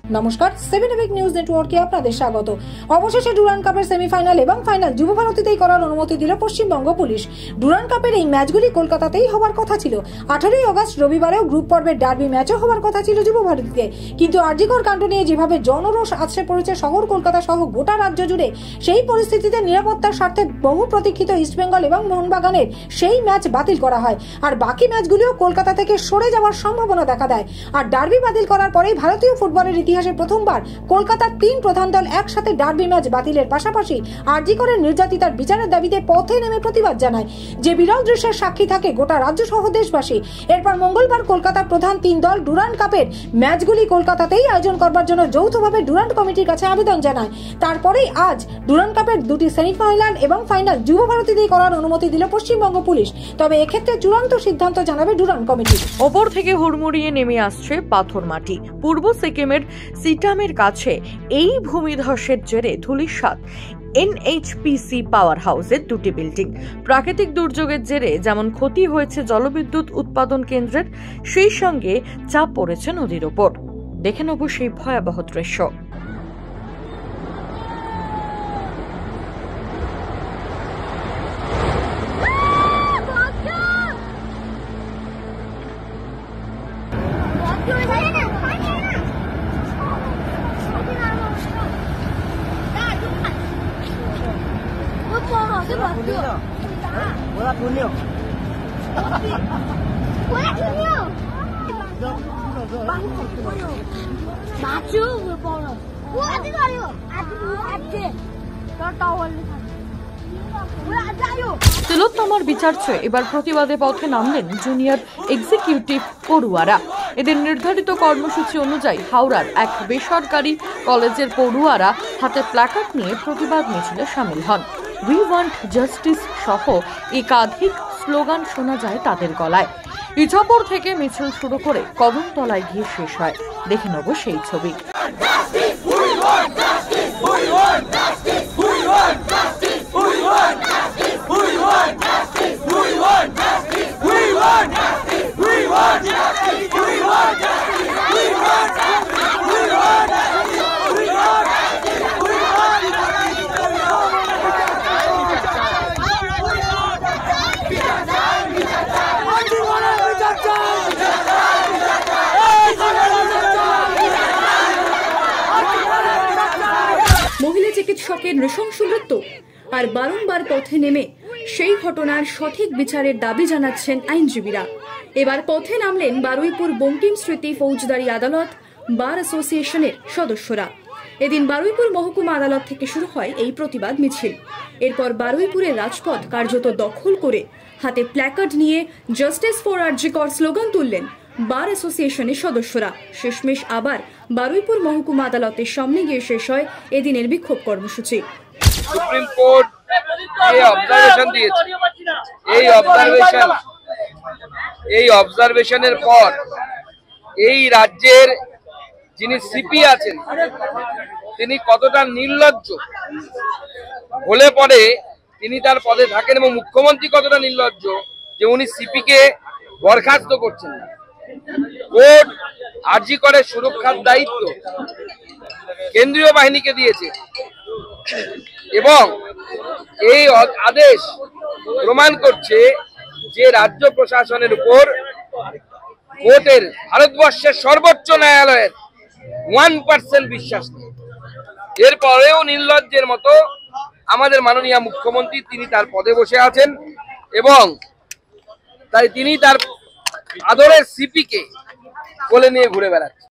নমস্কার, 7 epic news নেটওয়ার্কে আপনাদের স্বাগত। অবশেষে ডুরান্ড কাপের সেমিফাইনাল এবং ফাইনাল যুব ভারতীতেই করার অনুমতি দিল পশ্চিমবঙ্গ পুলিশ। ডুরান্ড কাপের এই ম্যাচগুলি কলকাতাতেই হওয়ার কথা ছিল। 18 আগস্ট রবিবারেও গ্রুপ পর্বের ডার্বি ম্যাচও হওয়ার কথা ছিল যুব ভারতীতে, কিন্তু আরজিকর কাণ্ড নিয়ে যেভাবে জনরোষ আছড়ে পড়েছে শহর কলকাতা সহ গোটা রাজ্য জুড়ে, সেই পরিস্থিতিতে নিরাপত্তার স্বার্থে বহু প্রতীক্ষিত ইস্টবেঙ্গল এবং মোহনবাগানের সেই ম্যাচ বাতিল করা হয়। আর বাকি ম্যাচগুলিও কলকাতা থেকে সরে যাওয়ার সম্ভাবনা দেখা দেয়। আর ডার্বি বাতিল করার পরেই ভারতীয় ফুটবলের ইতিহাসে প্রথমবার কলকাতার 3 প্রধান দল একসাথে ডার্বি ম্যাচ বাতিলের পাশাপাশি আরজিকরের নির্যাতিতার বিচারের দাবিতে পথে নেমে প্রতিবাদ জানায়, যে বিরল দৃশ্যের সাক্ষী থাকে গোটা রাজ্য সহ দেশবাসী। এরপর মঙ্গলবার কলকাতার প্রধান 3 দল ডুরান্ড কাপের ম্যাচগুলি কলকাতাতেই আয়োজন করবার জন্য যৌথভাবে ডুরান্ড কমিটির কাছে আবেদন জানায়। তারপরেই আজ ডুরান্ড কাপের 2টি সেমিফাইনাল এবং ফাইনাল যুব ভারতীতেই করার অনুমতি দিল পশ্চিমবঙ্গ পুলিশ। তবে এক্ষেত্রে চূড়ান্ত সিদ্ধান্ত জানাবে ডুরান্ড কমিটি। ওপর থেকে হুড়মুড়িয়ে নেমে আসছে পাথর মাটি। পূর্ব সিকিমের সিটামের কাছে এই ভূমিধসের জেরে ধূলিসাৎ এনএইচপিসি পাওয়ার হাউসের 2টি বিল্ডিং। প্রাকৃতিক দুর্যোগের জেরে যেমন ক্ষতি হয়েছে জলবিদ্যুৎ উৎপাদন কেন্দ্রের, সেই সঙ্গে চাপ পড়েছে নদীর ওপর। দেখে নেব সেই ভয়াবহ দৃশ্য। তিলোত্তমার বিচার চেয়ে এবার প্রতিবাদে পথে নামলেন জুনিয়র এক্সিকিউটিভ পড়ুয়ারা। এদের নির্ধারিত কর্মসূচি অনুযায়ী হাওড়ার এক বেসরকারি কলেজের পড়ুয়ারা হাতে প্ল্যাকার্ড নিয়ে প্রতিবাদ মিছিলে সামিল হন। উই ওয়ান্ট জাস্টিস সহ একাধিক স্লোগান শোনা যায় তাদের গলায়। ইছাপুর থেকে মিছিল শুরু করে কদমতলায় গিয়ে শেষ হয়। দেখে নেব সেই ছবি। মহিলা চিকিৎসকের নৃশংস মৃত্যু আর বারংবার পথে নেমে সেই ঘটনার সঠিক বিচারের দাবি জানাচ্ছেন আইনজীবীরা। এবার পথে নামলেন বারুইপুর বঙ্কিম স্মৃতি ফৌজদারি আদালত বার অ্যাসোসিয়েশনের সদস্যরা। এদিন বারুইপুর মহকুমা আদালত থেকে শুরু হয় এই প্রতিবাদ মিছিল। এরপর বারুইপুরের রাজপথ কার্যত দখল করে হাতে প্ল্যাকার্ড নিয়ে জাস্টিস ফর আরজিকর স্লোগান তুললেন বার অ্যাসোসিয়েশনের সদস্যরা। শেষমেশ আবার বারুইপুর মহকুমা আদালতের সামনে গিয়ে শেষ হয় এদিনের বিক্ষোভ কর্মসূচি। সুপ্রিম কোর্ট এই অবজারভেশনের পর এই রাজ্যের যিনি সিপি আছেন তিনি কতটা নির্লজ্জ হলে পরে তিনি তার পদে থাকেন, এবং মুখ্যমন্ত্রী কতটা নির্লজ্জ যে উনি সিপি কে বরখাস্ত করছেন না। কোর্ট আরজি করে সুরক্ষার দায়িত্ব কেন্দ্রীয় বাহিনীকে দিয়েছে, এবং এই আদেশ প্রমাণ করছে যে রাজ্য প্রশাসনের উপর কোর্টের ভারতবর্ষের সর্বোচ্চ ন্যায়ালয়ের 1% বিশ্বাস নেই। এরপরেও নির্লজ্জের মতো আমাদের মাননীয় মুখ্যমন্ত্রী তিনি তার পদে বসে আছেন, এবং তাই তিনি তার আদরের সিপি কে কোলে নিয়ে ঘুরে বেড়াচ্ছেন।